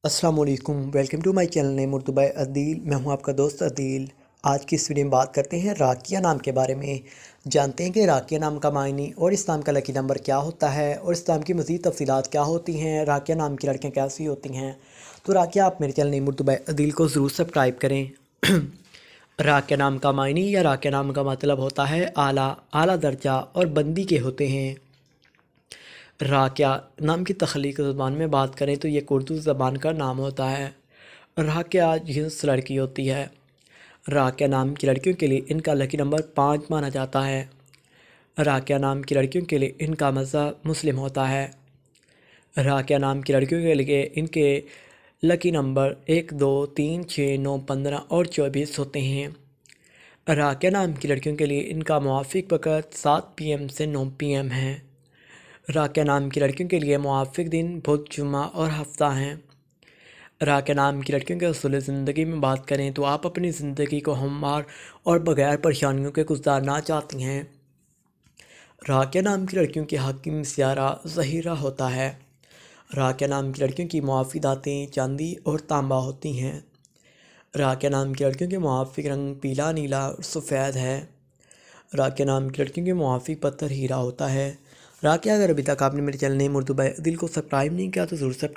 السلام علیکم، welcome to my channel name Urdu by Adeel. میں ہوں آپ کا دوست عدیل۔ آج کی اس ویڈیو میں بات کرتے ہیں راقیہ نام کے بارے میں۔ جانتے ہیں کہ راقیہ نام کا معنی اور اسلام کا لکی نمبر کیا ہوتا ہے اور اسلام کی مزید تفصیلات کیا ہوتی ہیں، راقیہ نام کی لڑکیاں کیسی ہوتی ہیں۔ تو راقیہ آپ میرے چینل نیم اردو بائی عدیل کو ضرور سبسکرائب کریں۔ راقیہ نام کا معنی یا راقیہ نام کا مطلب ہوتا ہے اعلیٰ درجہ اور بندی کے ہوتے ہیں۔ راقیہ نام کی تخلیق زبان میں بات کریں تو یہ اردو زبان کا نام ہوتا ہے۔ راقیہ جنس لڑکی ہوتی ہے۔ راقیہ نام کی لڑکیوں کے لیے ان کا لکی نمبر 5 مانا جاتا ہے۔ راقیہ نام کی لڑکیوں کے لیے ان کا مذہب مسلم ہوتا ہے۔ راقیہ نام کی لڑکیوں کے لیے ان کے لکی نمبر 1 2 3 6 9 15 اور 24 ہوتے ہیں۔ راقیہ نام کی لڑکیوں کے لیے ان کا موافق وقت 7 PM سے 9 PM ہے۔ راقیہ نام کی لڑکیوں کے لیے موافق دن بدھ، جمعہ اور ہفتہ ہیں۔ راقیہ نام کی لڑکیوں کے اصول زندگی میں بات کریں تو آپ اپنی زندگی کو ہموار اور بغیر پریشانیوں کے گزارنا چاہتی ہیں۔ راقیہ نام کی لڑکیوں کے حاکم سیارہ ظہیرہ ہوتا ہے۔ راقیہ نام کی لڑکیوں کی موافق دھاتیں چاندی اور تانبا ہوتی ہیں۔ راقیہ نام کی لڑکیوں کے موافق رنگ پیلا، نیلا اور سفید ہے۔ راقیہ نام کی لڑکیوں کے موافق پتھر ہیرا ہوتا ہے۔ راقیہ اگر ابھی تک آپ نے میرے چینل نیم اردو بائی عدیل کو سبسکرائب نہیں کیا تو ضرور سبسکرائب